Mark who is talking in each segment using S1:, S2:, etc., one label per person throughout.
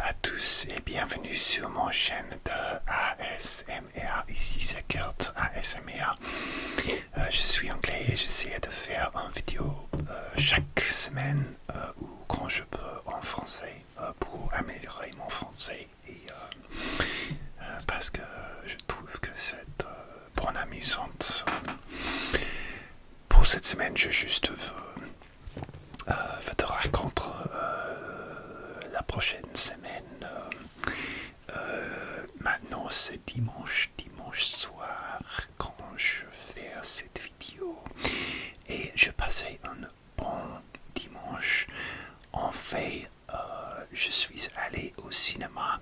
S1: à tous et bienvenue sur mon chaîne de ASMR. Ici c'est Kurt ASMR. Je suis anglais et j'essaie de faire une vidéo chaque semaine ou quand je peux en français pour améliorer mon français et parce que je trouve que c'est bon amusante. Pour cette semaine, je juste veux te raconter la prochaine semaine. Maintenant c'est dimanche soir quand je fais cette vidéo et je passais un bon dimanche. En fait, je suis allé au cinéma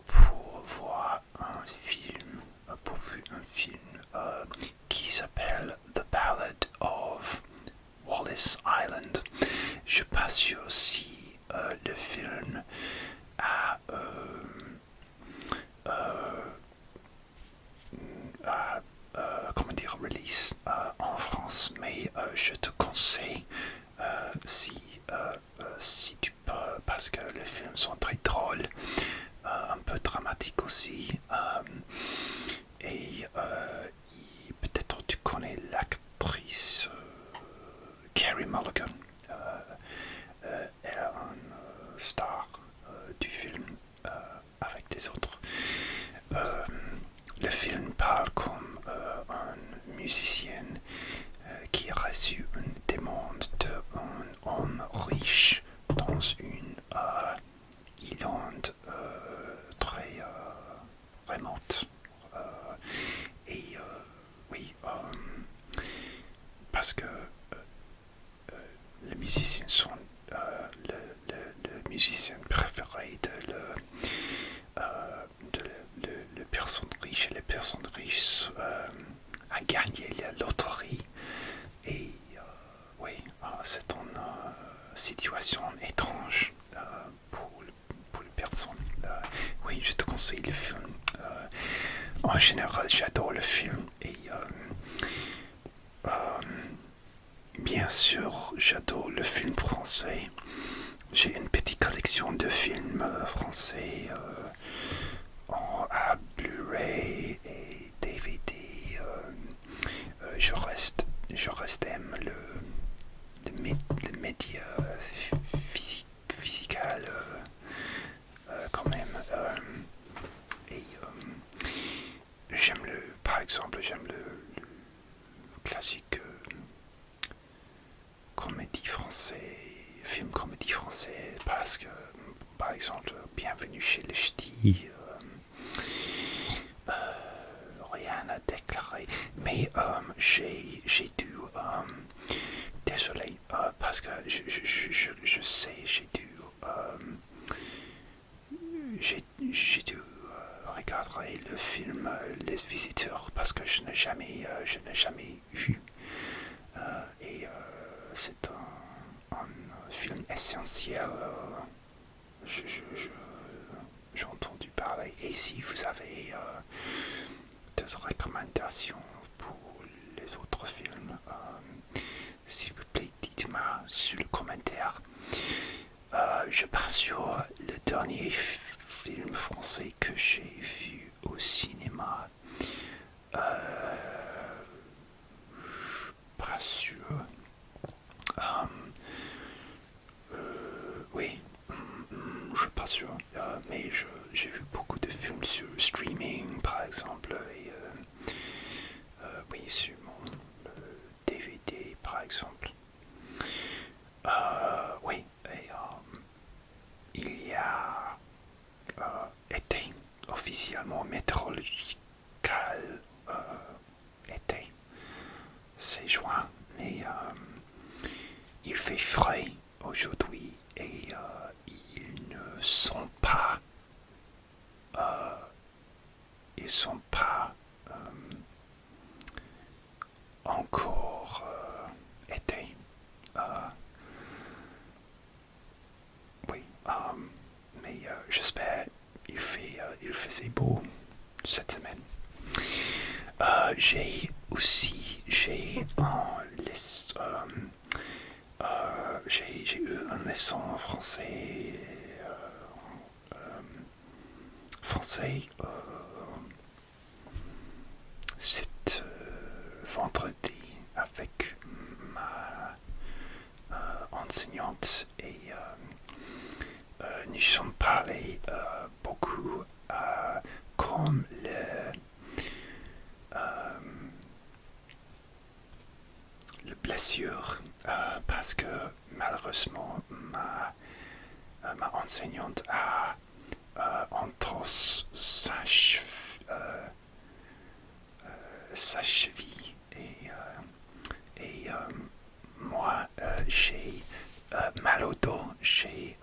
S1: pour voir un film, qui s'appelle The Ballad of Wallace Island. Je passe aussi le film à comment dire, release en France, mais je te conseille si tu peux, parce que les films sont très drôles, un peu dramatiques aussi, et peut-être tu connais l'actrice Carey Mulligan. Elle est une star du film avec des autres. Le film parle comme une musicienne qui a reçu une demande d'un homme riche dans une îlande très remote. Oui, parce que les musiciens sont le musicien préféré de la personne riche, et les personnes riches a gagné la loterie. Et oui, c'est une situation étrange pour les personnes. Oui, je te conseille le film. En général, j'adore le film et bien sûr, j'adore le film français. J'ai une petite collection de films français à Blu-ray et DVD. Je reste aime le média physical quand même. Et par exemple, j'aime le classique film comédie français, parce que, par exemple, Bienvenue chez les Ch'tis, rien à déclarer, mais j'ai dû, désolé, parce que je sais, j'ai dû regarder le film Les Visiteurs, parce que je n'ai jamais vu, et c'est un film essentiel. J'ai entendu parler. Et si vous avez des recommandations pour les autres films, s'il vous plaît, dites-moi sur le commentaire. Je passe sur le dernier film français que j'ai vu au cinéma. Pas sûr. Oui, je suis pas sûr, mais j'ai vu beaucoup de films sur streaming, par exemple, et oui, sur mon DVD, par exemple. Oui, et il y a été officiellement météorological été, c'est juin, mais il fait frais aujourd'hui et ils ne sont pas encore été. Oui, mais j'espère il faisait beau cette semaine. J'ai eu une leçon en français français. C'est vendredi avec ma enseignante et nous sommes parlé beaucoup comme le blessure parce que malheureusement ma enseignante a entorse sa cheville et moi j'ai mal au dos, j'ai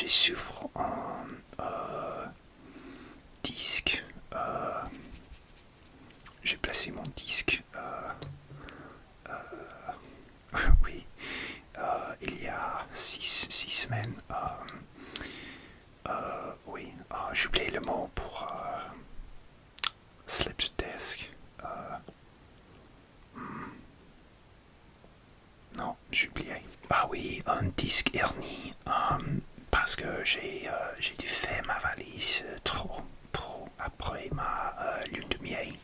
S1: souffre un disque, j'ai placé mon disque oui il y a 6 semaines. Oui, j'ai oublié le mot pour slip disc. Non, j'ai oublié. Ah oui, un disque hernie. Parce que j'ai dû faire ma valise trop après ma lune de miel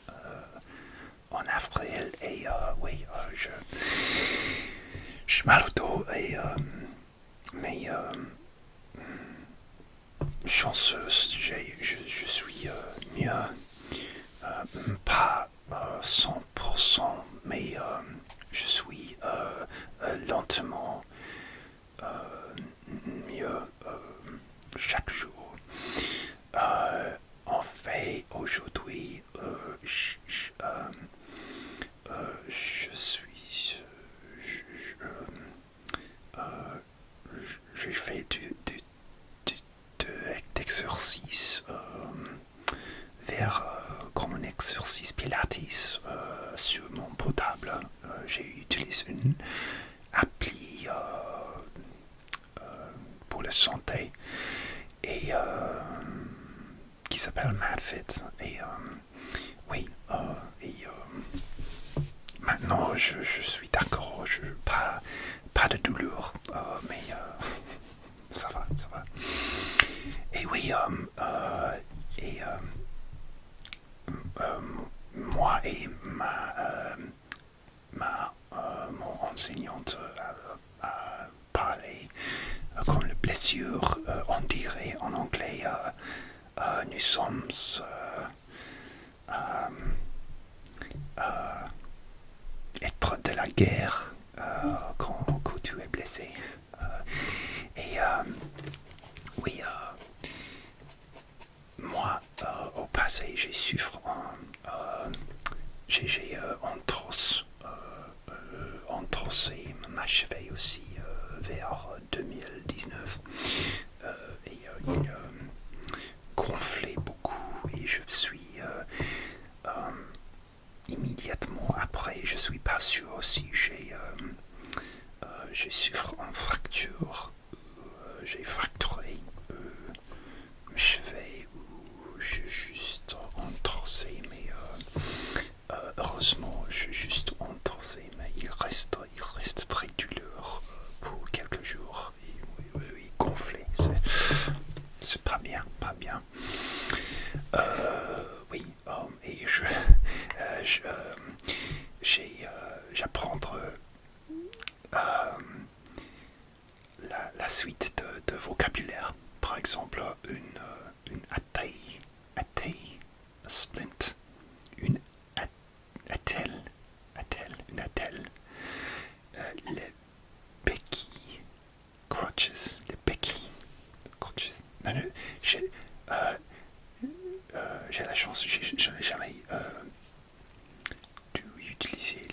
S1: en avril. Et oui, j'ai mal au dos. Et, mais chanceuse, je suis mieux. Pas 100%, mais je suis lentement mieux chaque jour. En fait, aujourd'hui, je suis. J'ai fait d'exercice vers comme un exercice pilates sur mon portable. J'ai utilisé une appli pour la santé et qui s'appelle MadFit et oui et maintenant je suis d'accord, pas de douleur mais ça va. Et oui et moi et mon enseignante a parlé comme la blessure, on dirait en anglais, nous sommes être de la guerre quand tu es blessé. Et oui, moi au passé j'ai souffert j'ai entrossé ma cheville aussi vers 2019 et il gonflait beaucoup et je suis immédiatement après, je suis pas sûr si j'ai souffert en fracture, j'ai fracturé mes chevilles ou j'ai juste entrossé, mais heureusement j'ai juste entrossé, mais il reste très douleur pour quelques jours. Et oui, gonflé, c'est pas bien. Oui, et j'apprends la suite de vocabulaire. Par exemple, une attelle, splint, une attelle, les béquilles, crutches, les béquilles, crutches. Non, j'ai la chance, je n'ai jamais dû utiliser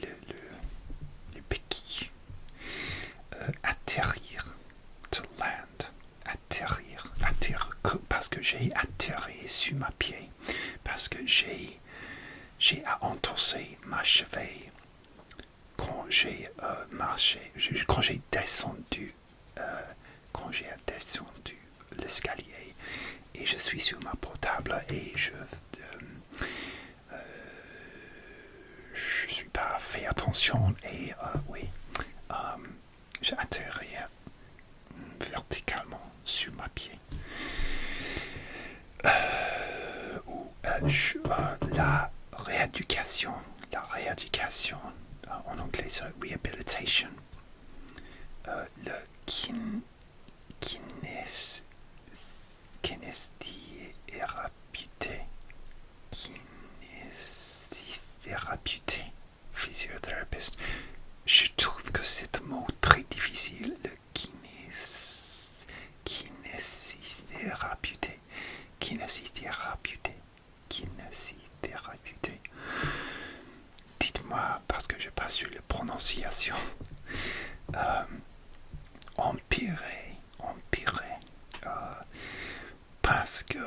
S1: les béquilles. Atterrir, to land, atterrir, parce que j'ai atterri sur ma pied, parce que j'ai à entorser ma cheville quand j'ai marché, quand j'ai descendu l'escalier et je suis sur ma portable et je suis pas fait attention et oui, j'ai atterri verticalement sur ma pied. la rééducation, en anglais c'est rehabilitation, le kinésithérapeuté, physiothérapeute. Je trouve que c'est un mot très difficile, le kinésithérapeuté. Dites-moi, parce que je n'ai pas su la prononciation. Empirer. Parce que,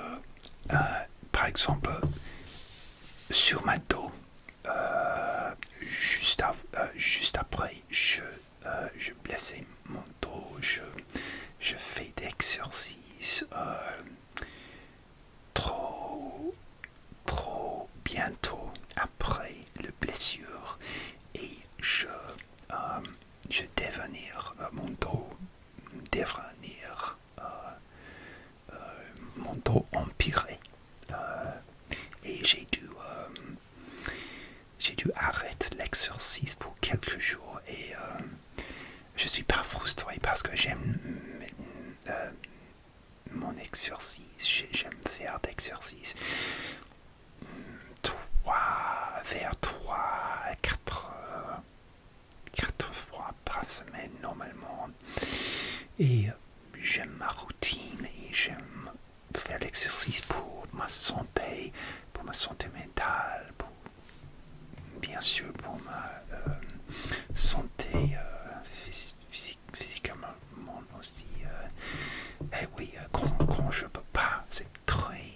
S1: par exemple, sur ma dos, juste après, je blessais mon dos, je fais d'exercices trop bientôt après la blessure et mon dos empiré et j'ai dû arrêter l'exercice pour quelques jours et je suis pas frustré parce que j'aime mon exercice, j'aime faire d'exercice vers 3 à 4 fois par semaine normalement. Et j'aime ma routine et j'aime faire l'exercice pour ma santé mentale, bien sûr pour ma santé physiquement aussi. Et oui, quand je peux pas, c'est très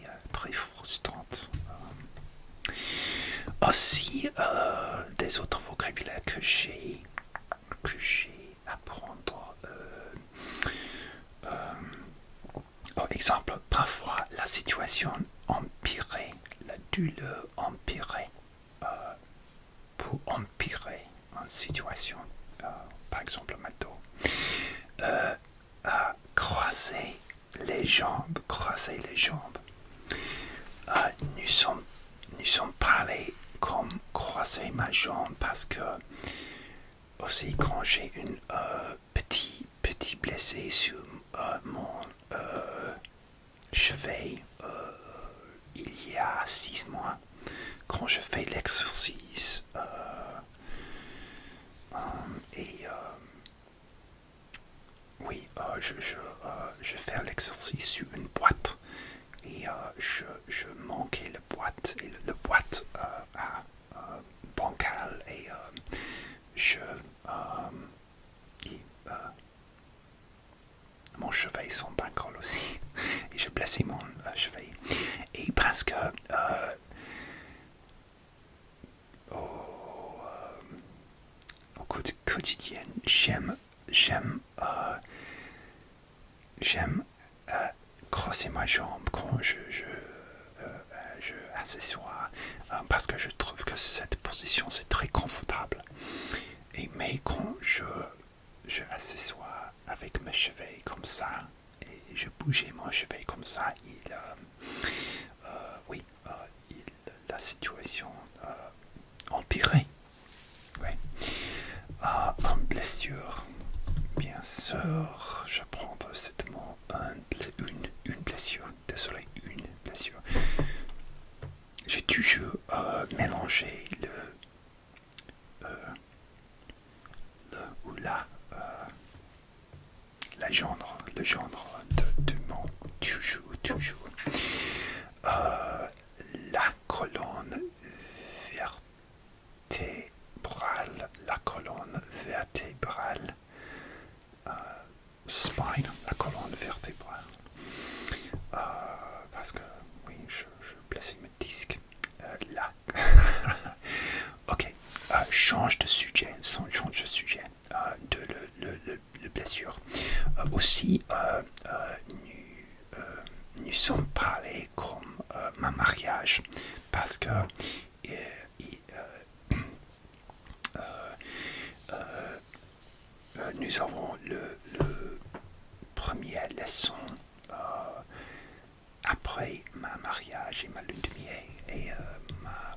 S1: frustrant. Aussi, des autres vocabulaires que j'ai à prendre. Par exemple, parfois la situation empirait, la douleur empirait. Pour empirer une situation, par exemple ma dos, croiser les jambes. Nous sommes parlés comme croiser ma jambe parce que aussi quand j'ai une petit blessé sur mon cheville il y a 6 mois, quand je fais l'exercice je fais l'exercice sur une boîte et je manquais la boîte et le boîte bancal et mon cheville sont bancal aussi et je blessais mon cheville et parce que au quotidien j'aime crosser ma jambe quand je assois parce que je trouve que cette position c'est très confortable. Mais quand je assois avec mes cheveux comme ça et je bougeais mon cheveu comme ça, la situation empirait. Oui. Une blessure. Bien sûr, je prends cette mot, une blessure. Désolé, une blessure. J'ai toujours mélangé le genre de mot. Toujours. La colonne vertébrale. Spine, la colonne vertébrale. Parce que, oui, je blessais mes disques. Là. Ok, change de sujet. De le blessure. Aussi, nous sommes parlé comme ma mariage. Parce que nous avons le première leçon après ma mariage et ma lune de miel Et ma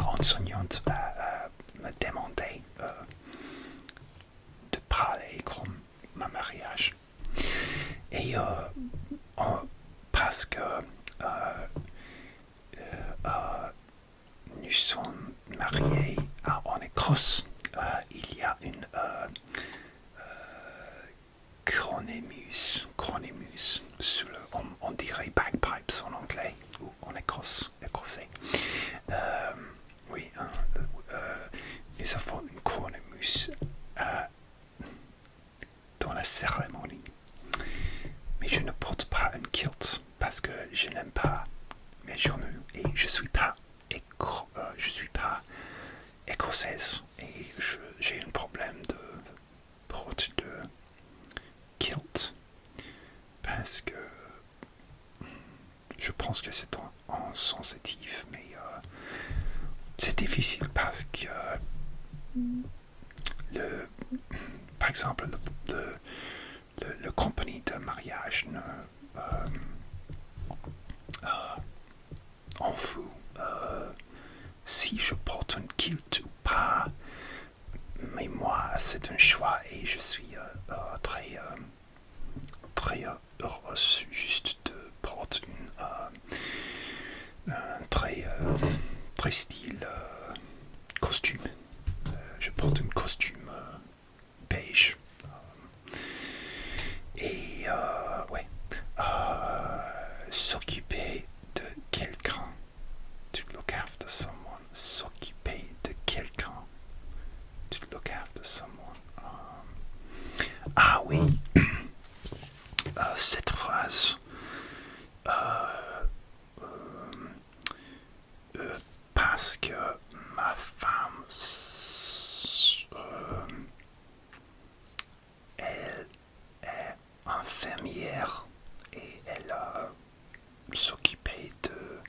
S1: enseignante me demandait de parler comme ma mariage. Et parce que nous sommes mariés en Écosse, il y a une chronémus on dirait bagpipes en anglais ou en écossais. Oui, nous avons une chronémus dans la cérémonie. Mais je ne porte pas un kilt parce que je n'aime pas mes genoux et je suis pas écossaise et j'ai un problème de porte de kilt parce que je pense que c'est en sensitif, mais c'est difficile parce que par exemple le compagnie de mariage ne en fout si je porte un kilt ou pas. Mais moi, c'est un choix et je suis très heureuse juste de porter un très style costume. Je porte un costume beige. Et ouais, s'occuper de quelqu'un, to look after someone, s'occuper de quelqu'un, to look after someone. Ah oui, cette phrase, parce que ma femme, elle est infirmière et elle s'occupait de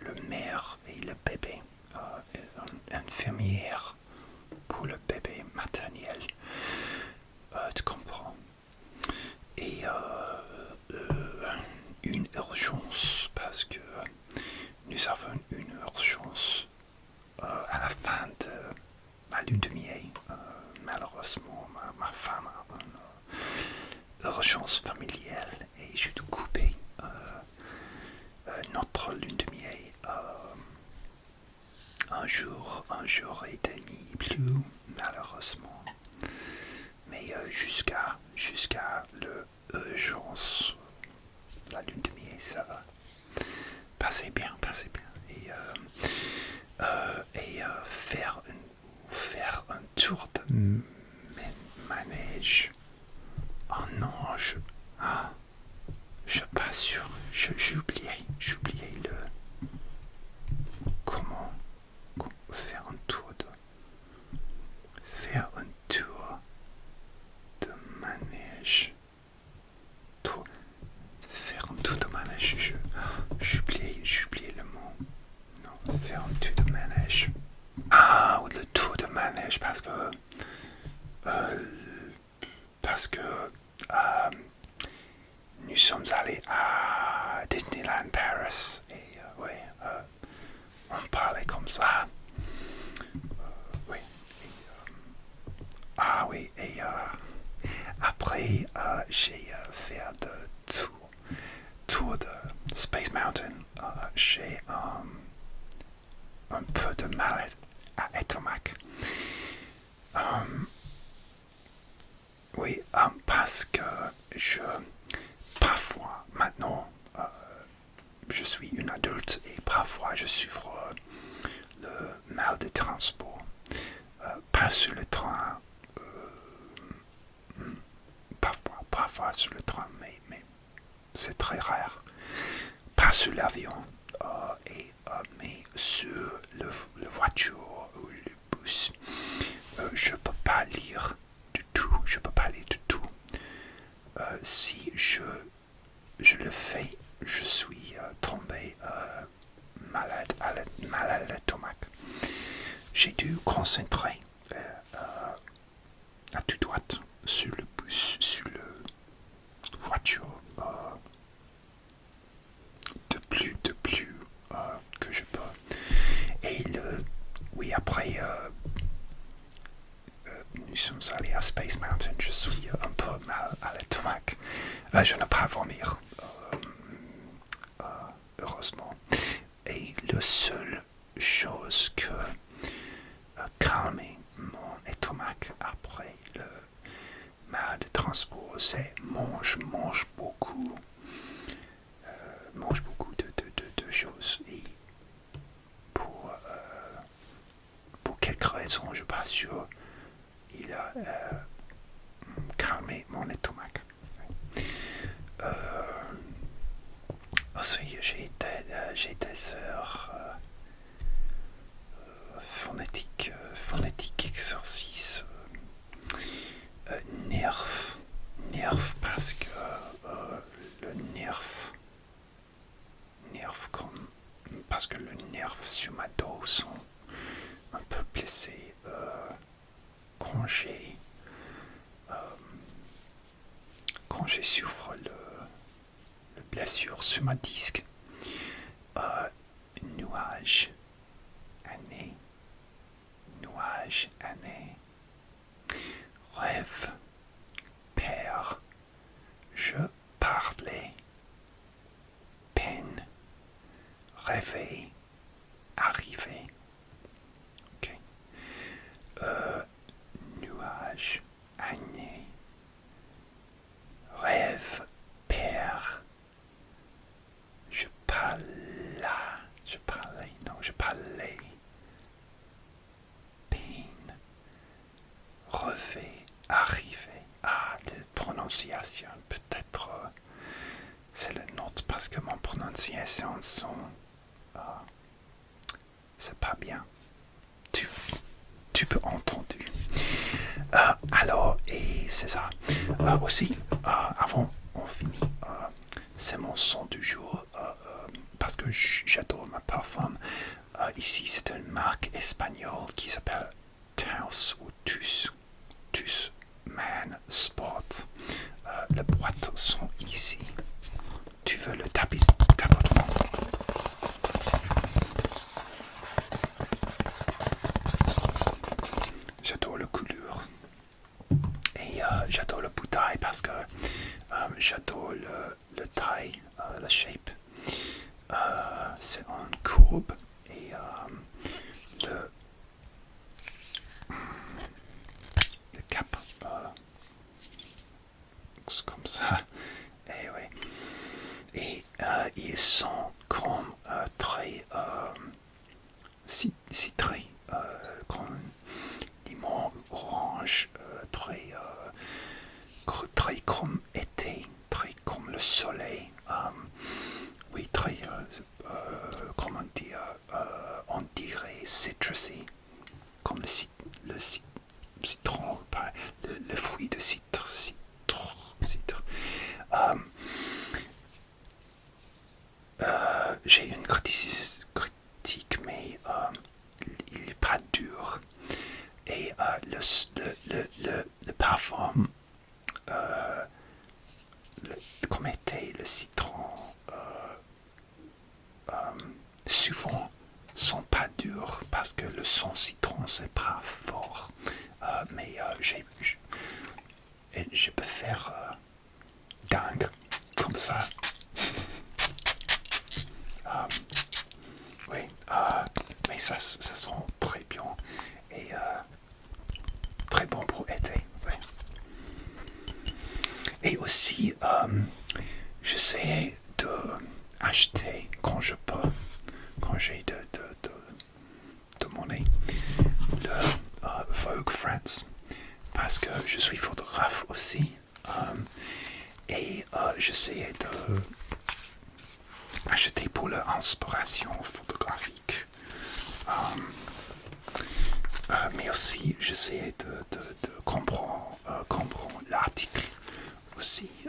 S1: le mère et le bébé, infirmière pour le bébé maternel, tu comprends. Et une urgence parce que nous avons une urgence à la fin de ma lune de miel. Malheureusement, ma femme a une urgence familiale et je dois couper notre lune de miel un jour et demi plus, malheureusement. Mais jusqu'à l'urgence, la lune de miel, ça va passer bien. Et faire un tour de manège. Oh non, je suis pas sûr. J'ai oublié le comment faire un tour de manège. Faire un tour de manège. J'ai oublié le mot. Non, faire un tour de manège. Ah, le tour de manège parce que nous sommes allés à Disneyland Paris et on parlait comme ça. Oui. Et après j'ai fait de tour de Space Mountain. J'ai un peu de mal à Etomac. Oui, parce que parfois, maintenant, je suis une adulte et parfois je souffre le mal de transport. Pas sur le train, parfois sur le train, mais c'est très rare. Pas sur l'avion, mais sur le voiture ou le bus. Je peux pas lire du tout. Si je le fais, je suis tombé malade à l'estomac. J'ai dû concentrer à tout droite sur le bus, sur nous sommes allés à Space Mountain, je suis un peu mal à l'estomac. Je n'ai pas vomir, heureusement. Et la seule chose que calmer mon estomac après le mal de transport, c'est mange beaucoup de choses. Et pour quelques raisons, je ne suis pas sûr, il a calmé mon estomac. Aussi, j'ai des heures phonétique exercice, nerf parce que le nerf comme parce que le nerf sur ma dos sont un peu blessés quand j'ai souffre le blessure sur ma disque. Nuage année, rêve, père, je parlais, peine, rêver, arriver. Ok. Nuage, année, rêve, père, je parlais, peine, rêver, arriver. Ah, la prononciation, peut-être c'est la note parce que mon prononciation c'est pas bien. Tu peux entendre. Alors, et c'est ça. Aussi, avant on finit, c'est mon son du jour, parce que j'adore ma parfum. Ici, c'est une marque espagnole qui s'appelle Taus ou Tus Man Sport. Les boîtes sont ici. Tu veux le tapotement? J'adore la couleur. Et j'adore la bouteille parce que j'adore le taille, la shape. C'est en courbe et le cap, c'est comme ça. Et oui. Et ils sont comme très citrés, comme limon, orange, très comme été, très comme le soleil. Oui, très, comment dire, on dirait citrusy, comme le citron, le fruit de citre. J'ai une critique, mais il n'est pas dur. Et le parfum, comme était le citron, souvent sont pas durs parce que le son citron c'est pas fort. Mais je peux faire dingue comme ça. Oui, mais ça sent très bien et très bon pour été. Oui. Et aussi, j'essaie d'acheter quand je peux, quand j'ai de monnaie, le Vogue France, parce que je suis photographe aussi, et j'essaie de acheter pour l'inspiration photographique. Mais aussi, j'essaie de comprendre l'article aussi,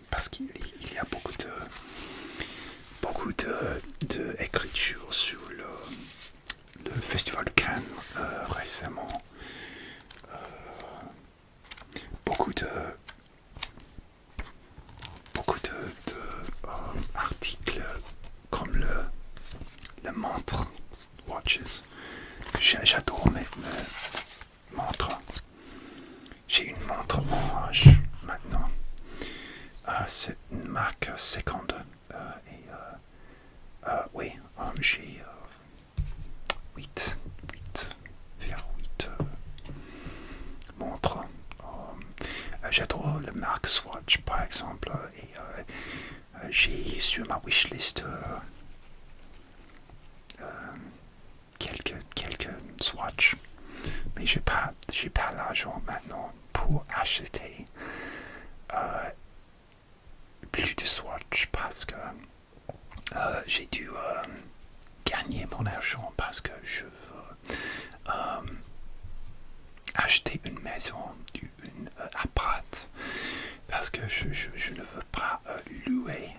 S1: parce qu'il y a beaucoup de écriture sur le Festival de Cannes récemment. Beaucoup de articles comme le montre watches. J'adore montre. J'ai une montre orange maintenant. C'est une marque seconde. Oui, j'ai 8 vers 8 montres. J'adore la marque Swatch par exemple. Et j'ai sur ma wishlist quelques Swatch. Mais j'ai pas l'argent maintenant pour acheter plus de Swatch parce que j'ai dû gagner mon argent parce que je veux acheter une maison, une appart, parce que je ne veux pas louer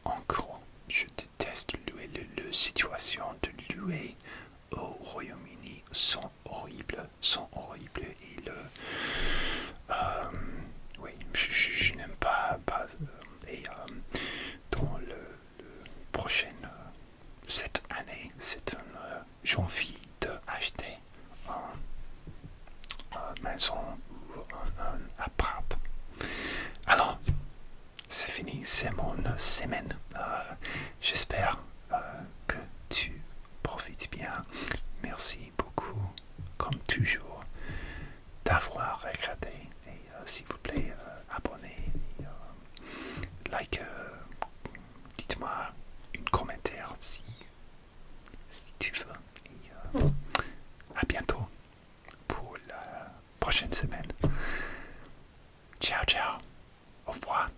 S1: encore. Je déteste louer. Les situations de louer au Royaume-Uni sont horribles. Et oui, je n'aime pas. Et dans le prochain, cette année, c'est j'ai envie d'acheter une maison ou un appart. Alors, c'est fini, c'est mon semaine. J'espère que tu profites bien. Merci beaucoup, comme toujours, d'avoir regardé. Et s'il vous plaît, abonnez, like, dites-moi un commentaire si tu veux. Et à bientôt pour la prochaine semaine. Ciao, ciao. Au revoir.